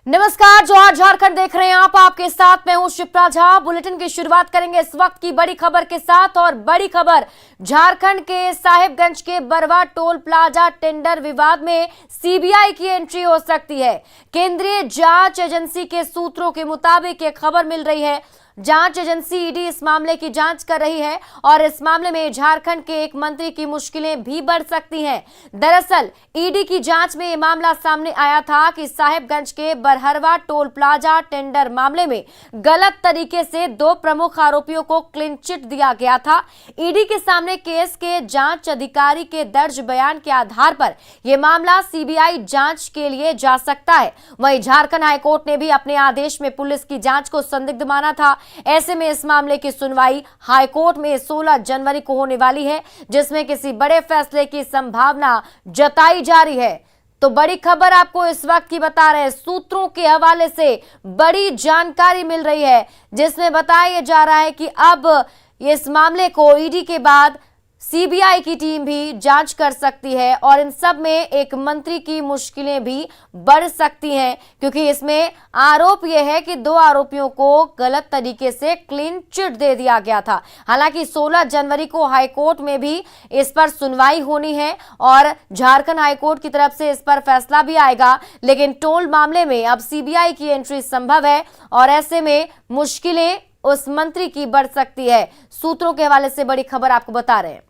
नमस्कार, जोहार झारखंड देख रहे हैं आप। आपके साथ मैं हूं शिप्रा झा। बुलेटिन की शुरुआत करेंगे इस वक्त की बड़ी खबर के साथ। और बड़ी खबर झारखंड के साहिबगंज के बरवा टोल प्लाजा टेंडर विवाद में सीबीआई की एंट्री हो सकती है। केंद्रीय जांच एजेंसी के सूत्रों के मुताबिक ये खबर मिल रही है। जांच एजेंसी ईडी इस मामले की जांच कर रही है और इस मामले में झारखंड के एक मंत्री की मुश्किलें भी बढ़ सकती हैं। दरअसल ईडी की जांच में यह मामला सामने आया था कि साहिबगंज के बरहरवा टोल प्लाजा टेंडर मामले में गलत तरीके से 2 प्रमुख आरोपियों को क्लीन चिट दिया गया था। ईडी के सामने केस के जांच अधिकारी के दर्ज बयान के आधार पर यह मामला सीबीआई जांच के लिए जा सकता है। वहीं झारखंड हाईकोर्ट ने भी अपने आदेश में पुलिस की जांच को संदिग्ध माना था। ऐसे में इस मामले की सुनवाई हाईकोर्ट में 16 जनवरी को होने वाली है, जिसमें किसी बड़े फैसले की संभावना जताई जा रही है। तो बड़ी खबर आपको इस वक्त की बता रहे हैं। सूत्रों के हवाले से बड़ी जानकारी मिल रही है, जिसमें बताया जा रहा है कि अब इस मामले को ईडी के बाद सीबीआई की टीम भी जांच कर सकती है और इन सब में एक मंत्री की मुश्किलें भी बढ़ सकती हैं, क्योंकि इसमें आरोप यह है कि 2 आरोपियों को गलत तरीके से क्लीन चिट दे दिया गया था। हालांकि 16 जनवरी को हाईकोर्ट में भी इस पर सुनवाई होनी है और झारखंड हाईकोर्ट की तरफ से इस पर फैसला भी आएगा, लेकिन टोल मामले में अब सीबीआई की एंट्री संभव है और ऐसे में मुश्किलें उस मंत्री की बढ़ सकती है। सूत्रों के हवाले से बड़ी खबर आपको बता रहे हैं।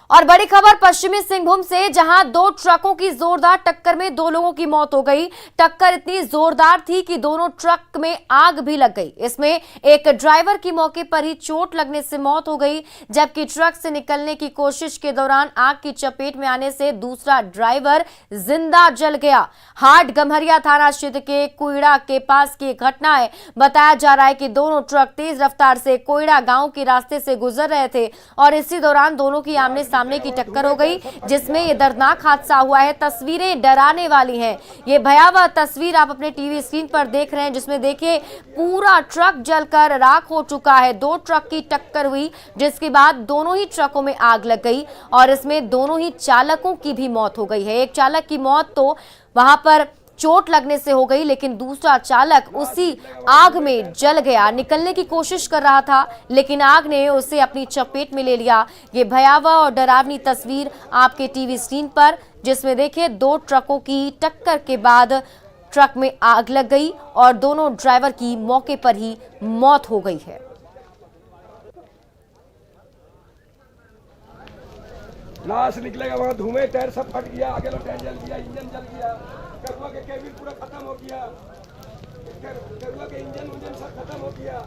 और बड़ी खबर पश्चिमी सिंहभूम से, जहां 2 ट्रकों की जोरदार टक्कर में 2 लोगों की मौत हो गई। टक्कर इतनी जोरदार थी कि दोनों ट्रक में आग भी लग गई। इसमें एक ड्राइवर की मौके पर ही चोट लगने से मौत हो गई, जबकि ट्रक से निकलने की कोशिश के दौरान आग की चपेट में आने से दूसरा ड्राइवर जिंदा जल गया। हाट गम्हरिया थाना क्षेत्र के कोयड़ा के पास की घटना है। बताया जा रहा है कि दोनों ट्रक तेज रफ्तार से कोयड़ा गांव के रास्ते से गुजर रहे थे और इसी दौरान दोनों की आमने सामने की टक्कर हो गई, जिसमें यह दर्दनाक हादसा हुआ है। तस्वीरें डराने वाली हैं। ये भयावह तस्वीर आप अपने टीवी स्क्रीन पर देख रहे हैं, जिसमें देखिए पूरा ट्रक जलकर राख हो चुका है। 2 ट्रक की टक्कर हुई, जिसके बाद दोनों ही ट्रकों में आग लग गई और इसमें दोनों ही चालकों की भी मौत हो गई है। एक चालक की मौत तो वहां पर चोट लगने से हो गई, लेकिन दूसरा चालक उसी आग में जल गया। निकलने की कोशिश कर रहा था, लेकिन आग ने उसे अपनी चपेट में ले लिया। ये भयावह और डरावनी तस्वीर आपके टीवी स्क्रीन पर, जिसमें देखिए 2 ट्रकों की टक्कर के बाद ट्रक में आग लग गई और दोनों ड्राइवर की मौके पर ही मौत हो गई है। लाश निकलेगा, वहां धुएं, टायर सब फट गया, आगे वाला टायर जल गया, इंजन जल गया, करुआ के केबिन पूरा खत्म हो गया, करुआ के इंजन सब खत्म हो गया।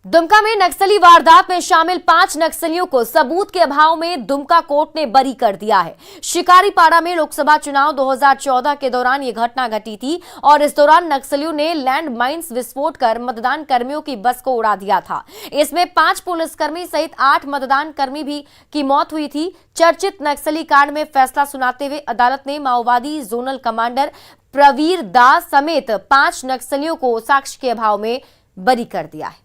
दुमका में नक्सली वारदात में शामिल 5 नक्सलियों को सबूत के अभाव में दुमका कोर्ट ने बरी कर दिया है। शिकारीपाड़ा में लोकसभा चुनाव 2014 के दौरान यह घटना घटी थी और इस दौरान नक्सलियों ने लैंड माइंस विस्फोट कर मतदान कर्मियों की बस को उड़ा दिया था। इसमें 5 पुलिसकर्मी सहित 8 मतदान कर्मी भी की मौत हुई थी। चर्चित नक्सली कांड में फैसला सुनाते हुए अदालत ने माओवादी जोनल कमांडर प्रवीर दास समेत 5 नक्सलियों को साक्ष्य के अभाव में बरी कर दिया है।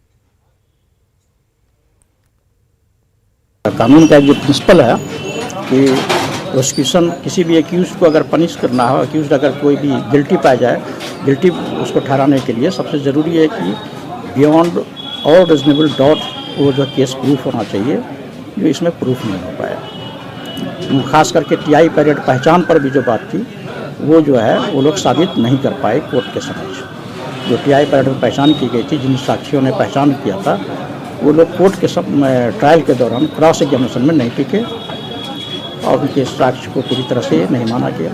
कानून का जो प्रिंसिपल है कि प्रोसिक्यूशन किसी भी एक्यूज को अगर पनिश करना हो, एक्यूज अगर कोई भी गिल्टी पाया जाए, गिल्टी उसको ठहराने के लिए सबसे ज़रूरी है कि बियॉन्ड ऑल रीजनेबल डाउट वो जो केस प्रूफ होना चाहिए, जो इसमें प्रूफ नहीं हो पाया। खास करके टीआई पैरेड पहचान पर भी जो बात थी, वो जो है वो लोग साबित नहीं कर पाए कोर्ट के समक्ष। जो टीआई पैरेड में पहचान की गई थी, जिन साक्षियों ने पहचान किया था, वो लोग कोर्ट के ट्रायल के दौरान क्रॉस एग्जामिनेशन में नहीं टिके और उनके साक्ष्य को पूरी तरह से नहीं माना गया।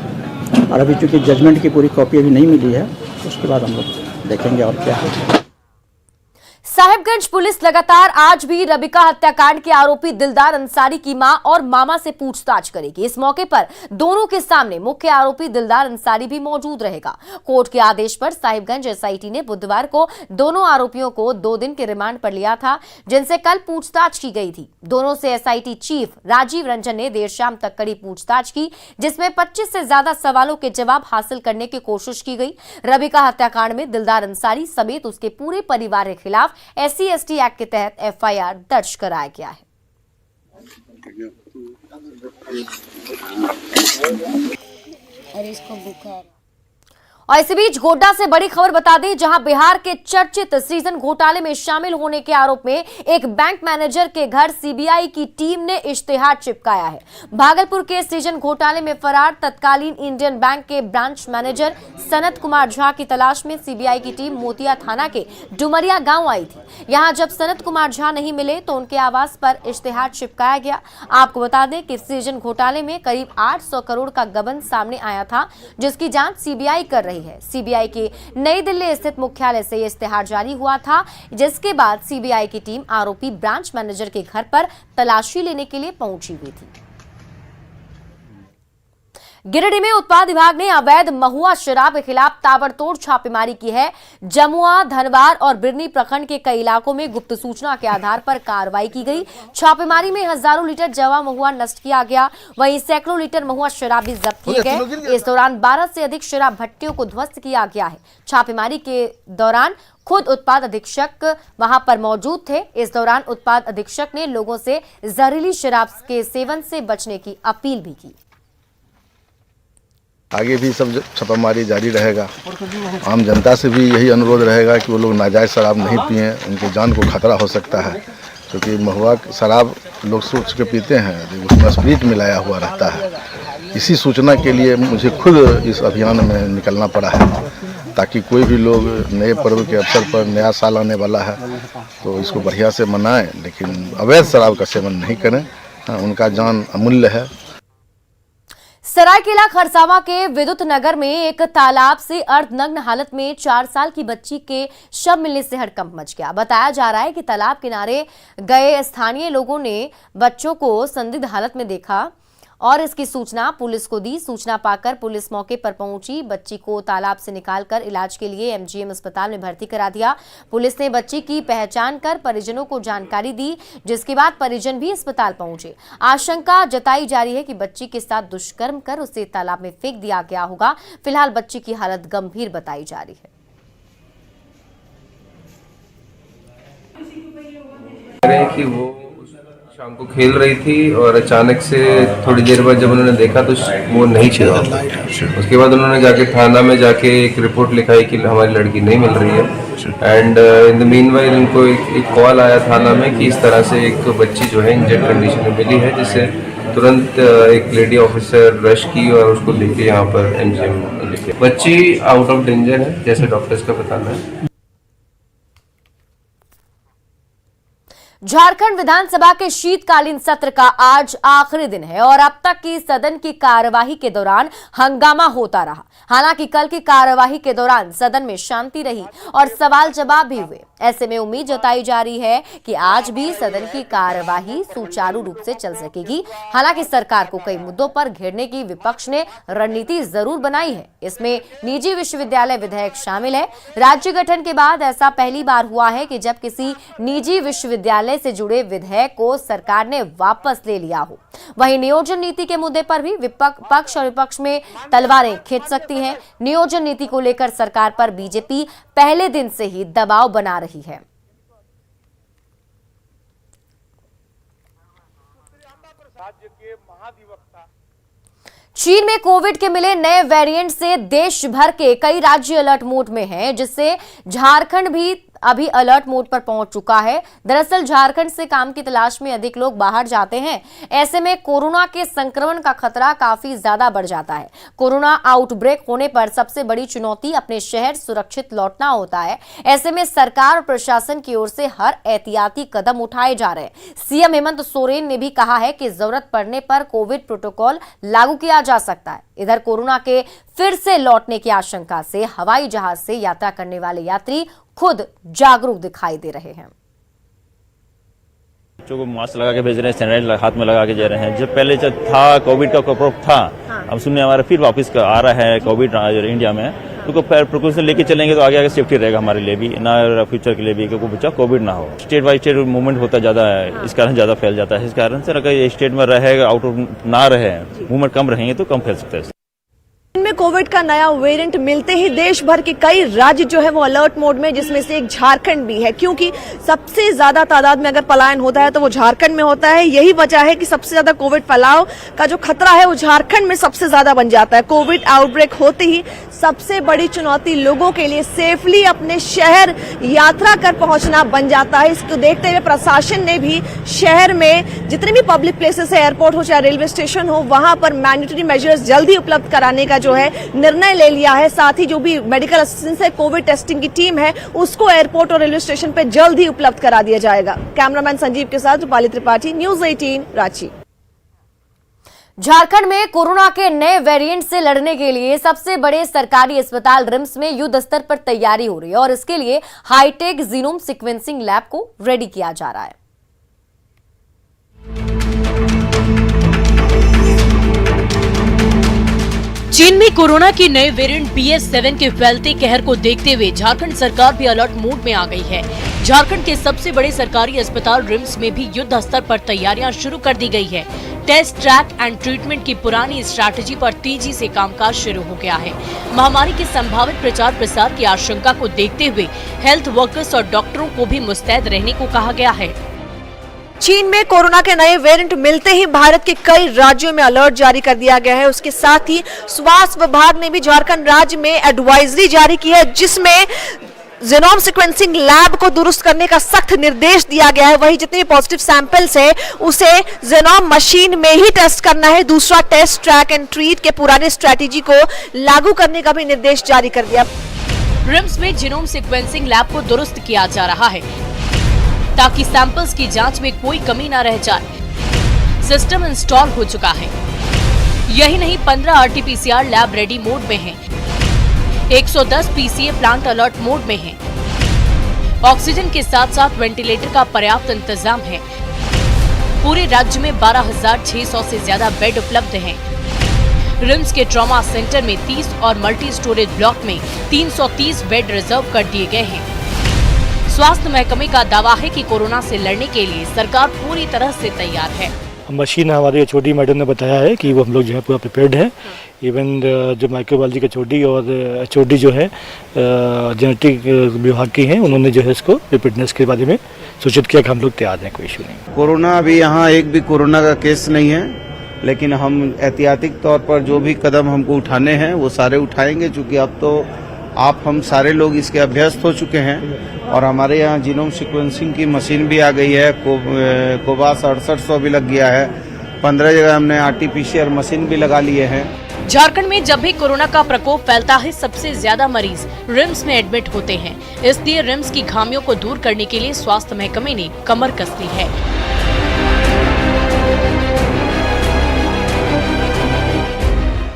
और अभी चूँकि जजमेंट की पूरी कॉपी अभी नहीं मिली है, उसके बाद हम लोग देखेंगे और क्या है। साहिबगंज पुलिस लगातार आज भी रबिका हत्याकांड के आरोपी दिलदार अंसारी की मां और मामा से पूछताछ करेगी। इस मौके पर दोनों के सामने मुख्य आरोपी दिलदार अंसारी भी मौजूद रहेगा। कोर्ट के आदेश पर साहिबगंज एसआईटी ने बुधवार को दोनों आरोपियों को 2 दिन के रिमांड पर लिया था, जिनसे कल पूछताछ की गई थी। दोनों से एसआईटी चीफ राजीव रंजन ने देर शाम तक कड़ी पूछताछ की, जिसमें 25 से ज्यादा सवालों के जवाब हासिल करने की कोशिश की गई। रबिका हत्याकांड में दिलदार अंसारी समेत उसके पूरे परिवार के खिलाफ SC/ST एक्ट के तहत FIR दर्ज कराया गया है। और इसको बुखार है। और इसी बीच गोड्डा से बड़ी खबर बता दें, जहां बिहार के चर्चित सृजन घोटाले में शामिल होने के आरोप में एक बैंक मैनेजर के घर सीबीआई की टीम ने इश्तेहार चिपकाया है। भागलपुर के सृजन घोटाले में फरार तत्कालीन इंडियन बैंक के ब्रांच मैनेजर सनत कुमार झा की तलाश में सीबीआई की टीम मोतिया थाना के डुमरिया गांव आई थी। यहां जब सनत कुमार झा नहीं मिले तो उनके आवास पर इश्तेहार चिपकाया गया। आपको बता दें कि सृजन घोटाले में करीब 800 करोड़ का गबन सामने आया था, जिसकी जांच सीबीआई कर रही है। सीबीआई के नई दिल्ली स्थित मुख्यालय से यह इश्तेहार जारी हुआ था, जिसके बाद सीबीआई की टीम आरोपी ब्रांच मैनेजर के घर पर तलाशी लेने के लिए पहुंची हुई थी। गिरिडीह में उत्पाद विभाग ने अवैध महुआ शराब के खिलाफ ताबड़तोड़ छापेमारी की है। जमुआ, धनबाद और बिरनी प्रखंड के कई इलाकों में गुप्त सूचना के आधार पर कार्रवाई की गई। छापेमारी में हजारों लीटर जवा महुआ नष्ट किया गया, वहीं सैकड़ों लीटर महुआ शराब भी जब्त किए गए। इस दौरान 12 से अधिक शराब भट्टियों को ध्वस्त किया गया है। छापेमारी के दौरान खुद उत्पाद अधीक्षक वहां पर मौजूद थे। इस दौरान उत्पाद अधीक्षक ने लोगों से जहरीली शराब के सेवन से बचने की अपील भी की। आगे भी सब छापामारी जारी रहेगा। आम जनता से भी यही अनुरोध रहेगा कि वो लोग नाजायज़ शराब नहीं पिएं, उनकी जान को खतरा हो सकता है, क्योंकि महुआ शराब लोग सोच के पीते हैं, उसमें स्प्रिट मिलाया हुआ रहता है। इसी सूचना के लिए मुझे खुद इस अभियान में निकलना पड़ा है, ताकि कोई भी लोग नए पर्व के अवसर पर, नया साल आने वाला है तो इसको बढ़िया से मनाएं, लेकिन अवैध शराब का सेवन नहीं करें। उनका जान अमूल्य है। सरायकेला खरसावां के विद्युत नगर में एक तालाब से अर्धनग्न हालत में 4 साल की बच्ची के शव मिलने से हड़कंप मच गया। बताया जा रहा है कि तालाब किनारे गए स्थानीय लोगों ने बच्चों को संदिग्ध हालत में देखा और इसकी सूचना पुलिस को दी। सूचना पाकर पुलिस मौके पर पहुंची, बच्ची को तालाब से निकालकर इलाज के लिए एमजीएम अस्पताल में भर्ती करा दिया। पुलिस ने बच्ची की पहचान कर परिजनों को जानकारी दी, जिसके बाद परिजन भी अस्पताल पहुंचे। आशंका जताई जा रही है कि बच्ची के साथ दुष्कर्म कर उसे तालाब में फेंक दिया गया होगा। फिलहाल बच्ची की हालत गंभीर बताई जा रही है। कि वो शाम को खेल रही थी और अचानक से थोड़ी देर बाद जब उन्होंने देखा तो वो नहीं थी। उसके बाद उन्होंने जाके थाना में जाके एक रिपोर्ट लिखाई कि हमारी लड़की नहीं मिल रही है। एंड इन द मीनवाइल उनको एक कॉल आया थाना में कि इस तरह से एक बच्ची जो है इंजर्ड कंडीशन में मिली है, जिससे तुरंत एक लेडी ऑफिसर रश की और उसको लेके यहाँ पर एमजीएम लेके। बच्ची आउट ऑफ डेंजर है जैसे डॉक्टर्स का बताना है। झारखंड विधानसभा के शीतकालीन सत्र का आज आखिरी दिन है और अब तक की सदन की कार्यवाही के दौरान हंगामा होता रहा। हालांकि कल की कार्यवाही के दौरान सदन में शांति रही और सवाल जवाब भी हुए। ऐसे में उम्मीद जताई जा रही है कि आज भी सदन की कार्यवाही सुचारू रूप से चल सकेगी। हालांकि सरकार को कई मुद्दों पर घेरने की विपक्ष ने रणनीति जरूर बनाई है। इसमें निजी विश्वविद्यालय विधेयक शामिल है। राज्य गठन के बाद ऐसा पहली बार हुआ है कि जब किसी निजी विश्वविद्यालय से जुड़े विधेयक को सरकार ने वापस ले लिया हो। वहीं नियोजन नीति के मुद्दे पर भी पक्ष और विपक्ष में तलवारें खींच सकती हैं। नियोजन नीति को लेकर सरकार पर बीजेपी पहले दिन से ही दबाव बना रही है। चीन में कोविड के मिले नए वेरिएंट से देश भर के कई राज्य अलर्ट मोड में हैं, जिससे झारखंड भी अभी अलर्ट मोड पर पहुंच चुका है। दरअसल झारखंड से काम की तलाश में अधिक लोग बाहर जाते हैं। ऐसे में कोरोना के संक्रमण का खतरा काफी ज्यादा बढ़ जाता है। कोरोना आउटब्रेक होने पर सबसे बड़ी चुनौती अपने शहर सुरक्षित लौटना होता है। ऐसे में सरकार और प्रशासन की ओर से हर एहतियाती कदम उठाए जा रहे हैं। सीएम हेमंत सोरेन ने भी कहा है कि जरूरत पड़ने पर कोविड प्रोटोकॉल लागू किया जा सकता है। इधर कोरोना के फिर से लौटने की आशंका से हवाई जहाज से यात्रा करने वाले यात्री खुद जागरूक दिखाई दे रहे हैं। बच्चों को मास्क लगा के भेज रहे हैं, सैनिटाइजर हाथ में लगा के दे रहे हैं। जब पहले जब था कोविड का प्रकोप था, अब सुनने हमारा फिर वापस आ रहा है कोविड इंडिया में, तो प्रिकॉशन लेके चलेंगे तो आगे आगे सेफ्टी रहेगा हमारे लिए भी, ना फ्यूचर के लिए भी, क्योंकि बच्चा कोविड ना हो। स्टेट बाय स्टेट मूवमेंट होता ज्यादा है, इस कारण ज्यादा फैल जाता है। इस कारण से अगर स्टेट में रहेगा, आउट ऑफ ना रहे, मूवमेंट कम रहेंगे तो कम फैल सकता है। में कोविड का नया वेरिएंट मिलते ही देश भर के कई राज्य जो है वो अलर्ट मोड में, जिसमें से एक झारखंड भी है, क्योंकि सबसे ज्यादा तादाद में अगर पलायन होता है तो वो झारखंड में होता है। यही वजह है कि सबसे ज्यादा कोविड फैलाव का जो खतरा है वो झारखंड में सबसे ज्यादा बन जाता है। कोविड आउटब्रेक होते ही सबसे बड़ी चुनौती लोगों के लिए सेफली अपने शहर यात्रा कर पहुंचना बन जाता है। इसको देखते हुए प्रशासन ने भी शहर में जितने भी पब्लिक प्लेसेस है, एयरपोर्ट हो चाहे रेलवे स्टेशन हो, वहां पर मैंडेटरी मेजर्स जल्दी उपलब्ध कराने का जो है निर्णय ले लिया है। साथ ही जो भी मेडिकल असिस्टेंस है, कोविड टेस्टिंग की टीम है, उसको एयरपोर्ट और रेलवे स्टेशन पर जल्द ही उपलब्ध करा दिया जाएगा। कैमरामैन संजीव के साथ रूपाली त्रिपाठी, न्यूज 18 रांची। झारखंड में कोरोना के नए वेरिएंट से लड़ने के लिए सबसे बड़े सरकारी अस्पताल रिम्स में युद्ध स्तर पर तैयारी हो रही है और इसके लिए हाईटेक जीनोम सीक्वेंसिंग लैब को रेडी किया जा रहा है। चीन में कोरोना के नए वेरिएंट BA.7 के फैलते कहर को देखते हुए झारखंड सरकार भी अलर्ट मोड में आ गई है। झारखंड के सबसे बड़े सरकारी अस्पताल रिम्स में भी युद्ध स्तर पर तैयारियां शुरू कर दी गई है। टेस्ट, ट्रैक एंड ट्रीटमेंट की पुरानी स्ट्रैटेजी पर तेजी से कामकाज शुरू हो गया है। महामारी के संभावित प्रचार प्रसार की आशंका को देखते हुए हेल्थ वर्कर्स और डॉक्टरों को भी मुस्तैद रहने को कहा गया है। चीन में कोरोना के नए वेरिएंट मिलते ही भारत के कई राज्यों में अलर्ट जारी कर दिया गया है। उसके साथ ही स्वास्थ्य विभाग ने भी झारखंड राज्य में एडवाइजरी जारी की है, जिसमें जीनोम सीक्वेंसिंग लैब को दुरुस्त करने का सख्त निर्देश दिया गया है। वही जितने भी पॉजिटिव सैंपल्स है उसे जीनोम मशीन में ही टेस्ट करना है। दूसरा, टेस्ट, ट्रैक एंड ट्रीट के पुराने स्ट्रैटेजी को लागू करने का भी निर्देश जारी कर दिया। रिम्स में जीनोम सीक्वेंसिंग लैब को दुरुस्त किया जा रहा है ताकि सैंपल्स की जांच में कोई कमी न रह जाए। सिस्टम इंस्टॉल हो चुका है। यही नहीं, 15 RT-PCR लैब रेडी मोड में है। 110 PCA प्लांट अलर्ट मोड में है। ऑक्सीजन के साथ साथ वेंटिलेटर का पर्याप्त इंतजाम है। पूरे राज्य में 12,600 से ज्यादा बेड उपलब्ध हैं। रिम्स के ट्रॉमा सेंटर में 30 और मल्टी स्टोरेज ब्लॉक में 330 बेड रिजर्व कर दिए गए हैं। स्वास्थ्य महकमे का दावा है कि कोरोना से लड़ने के लिए सरकार पूरी तरह से तैयार है। मशीन हमारे HOD मैडम ने बताया है कि वो हम लोग जो है पूरा प्रिपेयर्ड है। इवन जो माइक्रोबायोलॉजी का HOD और HOD जो है जेनेटिक विभाग की हैं, उन्होंने जो है इसको प्रिपेयर्डनेस के बारे में सूचित किया कि हम लोग तैयार हैं, कोई इशू नहीं। कोरोना अभी यहाँ एक भी कोरोना का केस नहीं है, लेकिन हम एहतियाती तौर पर जो भी कदम हमको उठाने हैं वो सारे उठाएंगे, चूँकि अब तो हम सारे लोग इसके अभ्यस्त हो चुके हैं और हमारे यहाँ जीनोम सीक्वेंसिंग की मशीन भी आ गई है। कोबास 6800 भी लग गया है। 15 जगह हमने RT-PCR मशीन भी लगा लिए हैं। झारखंड में जब भी कोरोना का प्रकोप फैलता है, सबसे ज्यादा मरीज रिम्स में एडमिट होते हैं। इसलिए रिम्स की खामियों को दूर करने के लिए स्वास्थ्य महकमे ने कमर कस ली है।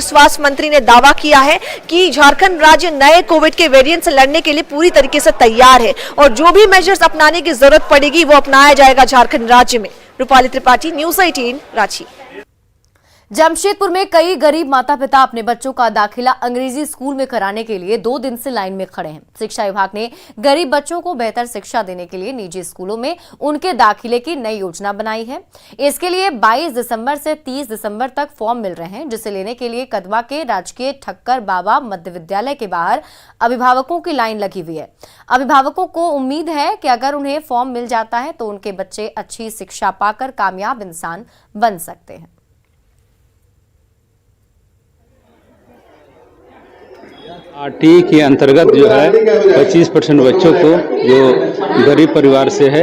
स्वास्थ्य मंत्री ने दावा किया है कि झारखंड राज्य नए कोविड के वेरिएंट से लड़ने के लिए पूरी तरीके से तैयार है और जो भी मेजर्स अपनाने की जरूरत पड़ेगी वो अपनाया जाएगा झारखंड राज्य में। रूपाली त्रिपाठी, न्यूज 18 रांची। जमशेदपुर में कई गरीब माता पिता अपने बच्चों का दाखिला अंग्रेजी स्कूल में कराने के लिए 2 दिन से लाइन में खड़े हैं। शिक्षा विभाग ने गरीब बच्चों को बेहतर शिक्षा देने के लिए निजी स्कूलों में उनके दाखिले की नई योजना बनाई है। इसके लिए 22 दिसंबर से 30 दिसंबर तक फॉर्म मिल रहे हैं, जिसे लेने के लिए कदवा के राजकीय ठक्कर बाबा मध्य विद्यालय के बाहर अभिभावकों की लाइन लगी हुई है। अभिभावकों को उम्मीद है कि अगर उन्हें फॉर्म मिल जाता है तो उनके बच्चे अच्छी शिक्षा पाकर कामयाब इंसान बन सकते हैं। RT के अंतर्गत जो है 25% बच्चों को जो गरीब परिवार से है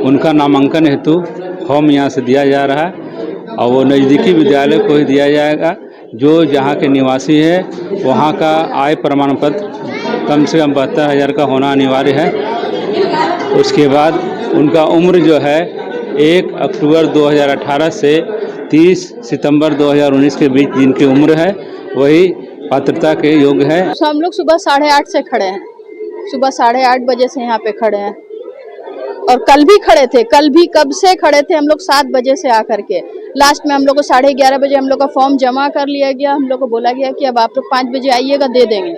उनका नामांकन हेतु फॉर्म यहाँ से दिया जा रहा है और वो नज़दीकी विद्यालय को ही दिया जाएगा। जो जहाँ के निवासी है वहाँ का आय प्रमाण पत्र कम से कम 72,000 का होना अनिवार्य है। उसके बाद उनका उम्र जो है 1 अक्टूबर 2018 से 30 सितंबर 2019 के बीच जिनकी उम्र है वही पात्रता के योग्य है। हम लोग सुबह 8:30 से खड़े हैं, सुबह 8:30 बजे से यहाँ पे खड़े हैं और कल भी खड़े थे। कल भी कब से खड़े थे हम लोग 7 बजे से आकर के। लास्ट में हम लोग को 11:30 बजे हम लोग का फॉर्म जमा कर लिया गया। हम लोग को बोला गया कि अब आप लोग 5 बजे आइएगा, दे देंगे।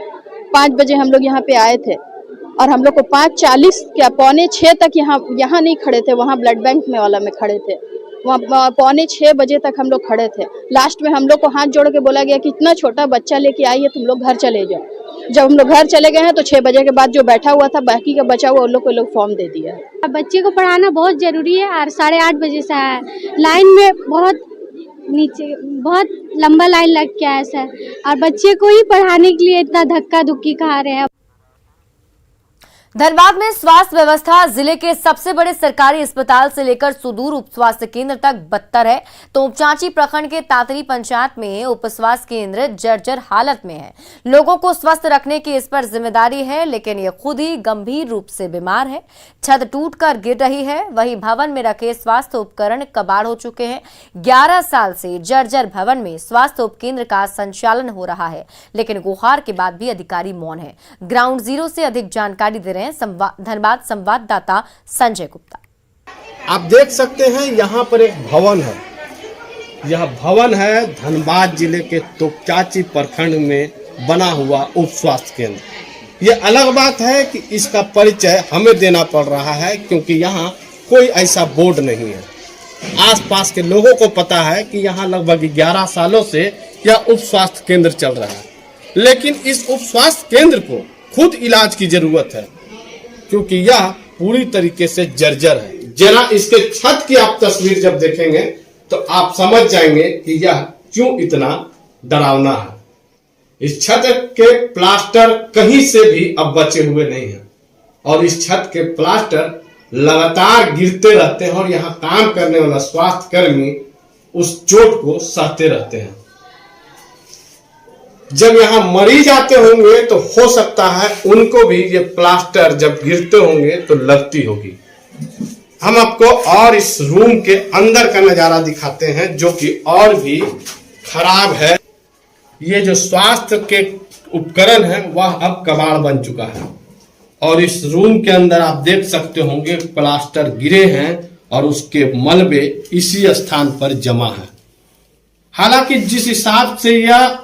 5 बजे हम लोग यहाँ पे आए थे और हम लोग को 5:40 क्या 5:45 तक यहाँ नहीं खड़े थे, वहाँ ब्लड बैंक में वाला में खड़े थे। वहाँ 5:45 बजे तक हम लोग खड़े थे। लास्ट में हम लोग को हाथ जोड़ के बोला गया कि इतना छोटा बच्चा लेके आइए, तुम लोग घर चले जाओ। जब हम लोग घर चले गए हैं तो 6 बजे के बाद जो बैठा हुआ था बाकी का बचा हुआ उन लोग फॉर्म दे दिया। बच्चे को पढ़ाना बहुत जरूरी है और 8:30 बजे से है, लाइन में बहुत नीचे बहुत लंबा लाइन लग गया है सर, और बच्चे को ही पढ़ाने के लिए इतना धक्का धुक्की खा रहे हैं। धनबाद में स्वास्थ्य व्यवस्था जिले के सबसे बड़े सरकारी अस्पताल से लेकर सुदूर उप स्वास्थ्य केंद्र तक बदतर है, तो उपचांची प्रखंड के तातरी पंचायत में उप स्वास्थ्य केंद्र जर्जर हालत में है। लोगों को स्वस्थ रखने की इस पर जिम्मेदारी है, लेकिन ये खुद ही गंभीर रूप से बीमार है। छत टूटकर गिर रही है, वहीं भवन में रखे स्वास्थ्य उपकरण कबाड़ हो चुके हैं। 11 साल से जर्जर भवन में स्वास्थ्य उपकेंद्र का संचालन हो रहा है, लेकिन गुहार के बाद भी अधिकारी मौन है। ग्राउंड जीरो से अधिक जानकारी दे रहे हैं धनबाद संवाददाता संजय गुप्ता। आप देख सकते हैं यहाँ पर एक भवन है। यह भवन है धनबाद जिले के तोपचांची प्रखंड में बना हुआ उप स्वास्थ्य केंद्र। ये अलग बात है कि इसका परिचय हमें देना पड़ रहा है, क्योंकि यहाँ कोई ऐसा बोर्ड नहीं है। आसपास के लोगों को पता है कि यहाँ लगभग 11 सालों से यह उप स्वास्थ्य केंद्र चल रहा है, लेकिन इस उप स्वास्थ्य केंद्र को खुद इलाज की जरूरत है, क्योंकि यह पूरी तरीके से जर्जर है। जरा इसके छत की आप तस्वीर जब देखेंगे तो आप समझ जाएंगे कि यह क्यों इतना डरावना है। इस छत के प्लास्टर कहीं से भी अब बचे हुए नहीं हैं, और इस छत के प्लास्टर लगातार गिरते रहते हैं, और यहाँ काम करने वाला स्वास्थ्य कर्मी उस चोट को सहते रहते हैं। जब यहाँ मरीज आते होंगे तो हो सकता है उनको भी ये प्लास्टर जब गिरते होंगे तो लगती होगी। हम आपको और इस रूम के अंदर का नजारा दिखाते हैं, जो कि और भी खराब है। ये जो स्वास्थ्य के उपकरण है वह अब कबाड़ बन चुका है, और इस रूम के अंदर आप देख सकते होंगे प्लास्टर गिरे हैं और उसके मलबे इसी स्थान पर जमा है। हालांकि जिस हिसाब से यह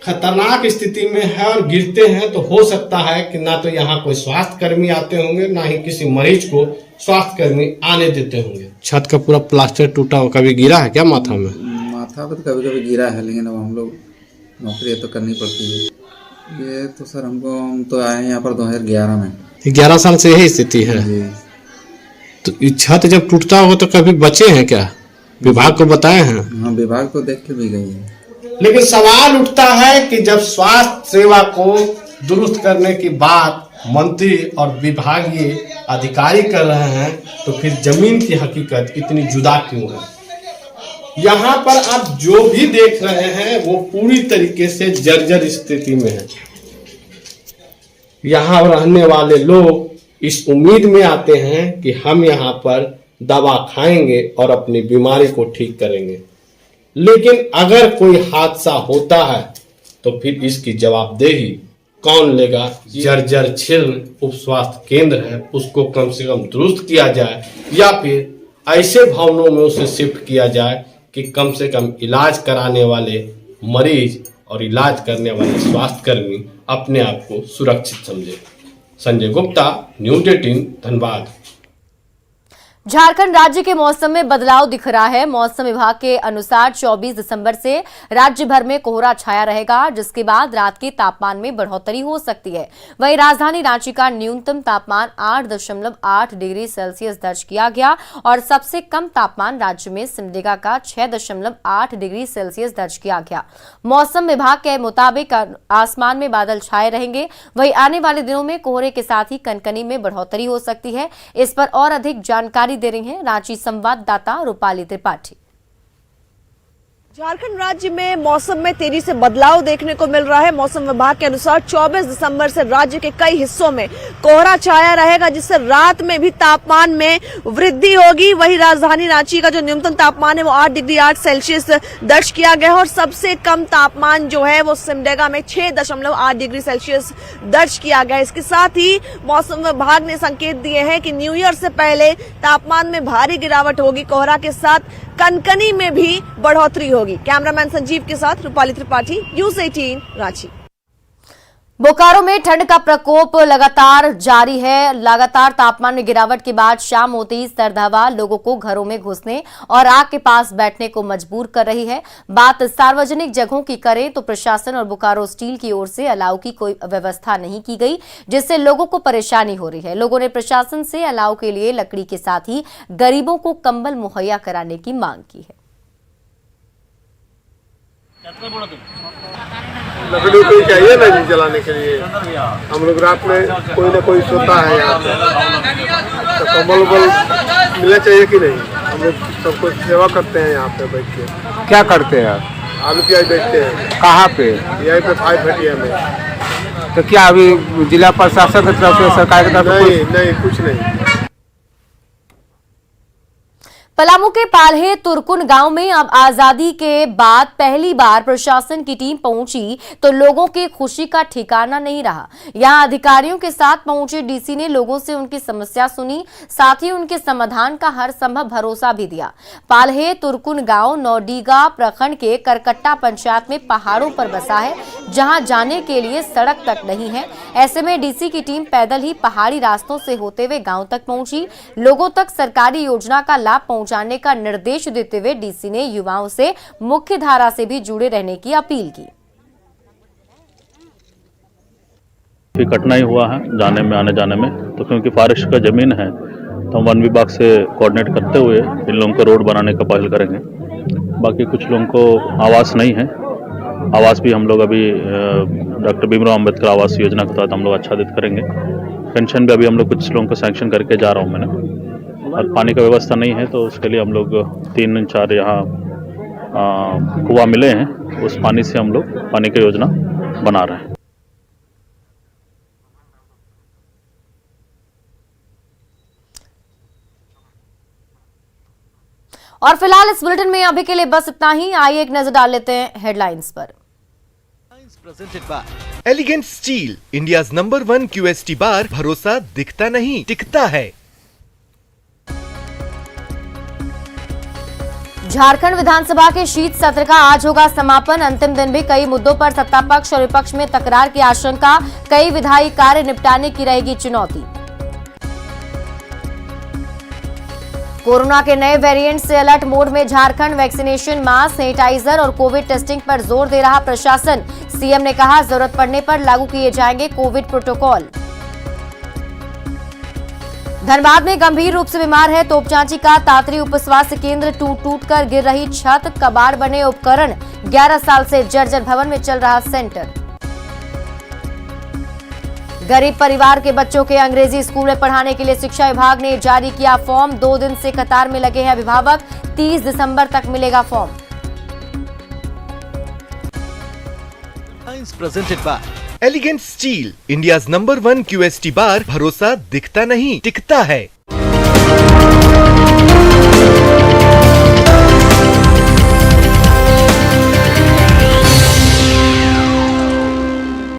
खतरनाक स्थिति में है और गिरते हैं, तो हो सकता है कि ना तो यहाँ कोई स्वास्थ्य कर्मी आते होंगे, ना ही किसी मरीज को स्वास्थ्य कर्मी आने देते होंगे। छत का पूरा प्लास्टर टूटा हो, कभी गिरा है क्या माथा में? माथा पे तो कभी कभी गिरा है, लेकिन अब हम लोग नौकरी तो करनी पड़ती है। ये तो सर हम तो आए यहाँ पर 2011 में। 11 साल से यही स्थिति है। तो छत जब टूटता होगा तो कभी बचे हैं क्या? विभाग को बताए हैं? हाँ, विभाग को देख के भी गई है। लेकिन सवाल उठता है कि जब स्वास्थ्य सेवा को दुरुस्त करने की बात मंत्री और विभागीय अधिकारी कर रहे हैं, तो फिर जमीन की हकीकत इतनी जुदा क्यों है? यहाँ पर आप जो भी देख रहे हैं वो पूरी तरीके से जर्जर स्थिति में है। यहाँ रहने वाले लोग इस उम्मीद में आते हैं कि हम यहाँ पर दवा खाएंगे और अपनी बीमारी को ठीक करेंगे, लेकिन अगर कोई हादसा होता है तो फिर इसकी जवाबदेही कौन लेगा? जर्जर छिन्न उप स्वास्थ्य केंद्र है, उसको कम से कम दुरुस्त किया जाए, या फिर ऐसे भवनों में उसे शिफ्ट किया जाए कि कम से कम इलाज कराने वाले मरीज और इलाज करने वाले स्वास्थ्य कर्मी अपने आप को सुरक्षित समझे। संजय गुप्ता, न्यूज़ 18 धनबाद। झारखंड राज्य के मौसम में बदलाव दिख रहा है। मौसम विभाग के अनुसार 24 दिसंबर से राज्य भर में कोहरा छाया रहेगा, जिसके बाद रात के तापमान में बढ़ोतरी हो सकती है। वहीं राजधानी रांची का न्यूनतम तापमान 8.8 डिग्री सेल्सियस दर्ज किया गया, और सबसे कम तापमान राज्य में सिमडेगा का 6.8 डिग्री सेल्सियस दर्ज किया गया। मौसम विभाग के मुताबिक आसमान में बादल छाए रहेंगे। वहीं आने वाले दिनों में कोहरे के साथ ही कनकनी में बढ़ोतरी हो सकती है। इस पर और अधिक जानकारी दे रही हैं रांची संवाददाता रूपाली त्रिपाठी। झारखंड राज्य में मौसम में तेजी से बदलाव देखने को मिल रहा है। मौसम विभाग के अनुसार 24 दिसंबर से राज्य के कई हिस्सों में कोहरा छाया रहेगा, जिससे रात में भी तापमान में वृद्धि होगी। वहीं राजधानी रांची का जो न्यूनतम तापमान है वो 8 डिग्री 8 सेल्सियस दर्ज किया गया, और सबसे कम तापमान जो है वो सिमडेगा में 6.8 डिग्री सेल्सियस दर्ज किया गया। इसके साथ ही मौसम विभाग ने संकेत दिए हैं कि न्यू ईयर से पहले तापमान में भारी गिरावट होगी। कोहरा के साथ कनकनी में भी बढ़ोतरी होगी। कैमरामैन संजीव के साथ रूपाली त्रिपाठी, न्यूज़ 18 रांची। बोकारो में ठंड का प्रकोप लगातार जारी है। लगातार तापमान में गिरावट के बाद शाम होते ही सर्द हवा लोगों को घरों में घुसने और आग के पास बैठने को मजबूर कर रही है। बात सार्वजनिक जगहों की करें तो प्रशासन और बोकारो स्टील की ओर से अलाव की कोई व्यवस्था नहीं की गई, जिससे लोगों को परेशानी हो रही है। लोगों ने प्रशासन से अलाव के लिए लकड़ी के साथ ही गरीबों को कंबल मुहैया कराने की मांग की है। लकड़ी कोई चाहिए ना जी जलाने के लिए। हम लोग रात में कोई ना कोई सोता है यहाँ पे, तो कंबल उबल मिलना चाहिए कि नहीं। हम लोग सबको सेवा करते हैं यहाँ पे बैठ के। क्या करते हैं आप? आलू प्याज बेचते हैं। कहाँ पे? यहीं पे 5 भटिया में। तो क्या अभी जिला प्रशासन की तरफ से, सरकार की तरफ से? नहीं कुछ नहीं। पलामू के पाल्हे तुरकुन गांव में अब आजादी के बाद पहली बार प्रशासन की टीम पहुंची तो लोगों की खुशी का ठिकाना नहीं रहा। यहां अधिकारियों के साथ पहुंचे डीसी ने लोगों से उनकी समस्या सुनी, साथ ही उनके समाधान का हर संभव भरोसा भी दिया। पाल्हे तुरकुन गांव नौडीगा प्रखंड के करकट्टा पंचायत में पहाड़ों पर बसा है, जहां जाने के लिए सड़क तक नहीं है। ऐसे में डीसी की टीम पैदल ही पहाड़ी रास्तों से होते हुए गांव तक पहुंची। लोगों तक सरकारी योजना का लाभ पहुंचाने का निर्देश देते हुए डीसी ने युवाओं से मुख्य धारा से भी जुड़े रहने की अपील की। कठिनाई हुआ है जाने में आने जाने में, तो क्योंकि फॉरेस्ट का जमीन है तो हम वन विभाग से कोऑर्डिनेट करते हुए इन लोगों को रोड बनाने का पहल करेंगे। बाकी कुछ लोगों को आवास नहीं है, आवास भी हम लोग अभी डॉक्टर भीमराव अंबेडकर आवास योजना के तहत हम लोग आच्छादित करेंगे। पेंशन भी अभी हम लोग कुछ लोगों को सैंक्शन करके जा रहा हूँ मैंने। और पानी का व्यवस्था नहीं है तो उसके लिए हम लोग 3-4 यहाँ कुआं मिले हैं, उस पानी से हम लोग पानी की योजना बना रहे हैं। और फिलहाल इस बुलेटिन में अभी के लिए बस इतना ही। आइए एक नजर डाल लेते हैं हेडलाइंस पर। Elegant steel, India's number 1 QST बार। भरोसा दिखता नहीं टिकता है। झारखंड विधानसभा के शीत सत्र का आज होगा समापन। अंतिम दिन भी कई मुद्दों पर सत्ता पक्ष और विपक्ष में तकरार की आशंका। कई विधायी कार्य निपटाने की रहेगी चुनौती। कोरोना के नए वेरिएंट से अलर्ट मोड में झारखंड। वैक्सीनेशन, मास्क, सैनिटाइजर और कोविड टेस्टिंग पर जोर दे रहा प्रशासन। सीएम ने कहा जरूरत पड़ने पर लागू किए जाएंगे कोविड प्रोटोकॉल। धनबाद में गंभीर रूप से बीमार है तोपचांची का तातरी उप स्वास्थ्य केंद्र। टूट कर गिर रही छत, कबाड़ बने उपकरण। 11 साल से जर्जर भवन में चल रहा सेंटर। गरीब परिवार के बच्चों के अंग्रेजी स्कूल में पढ़ाने के लिए शिक्षा विभाग ने जारी किया फॉर्म। 2 दिन से कतार में लगे हैं अभिभावक। 30 दिसंबर तक मिलेगा form. Presented by elegant steel, India's number 1 QST बार। भरोसा दिखता नहीं टिकता है।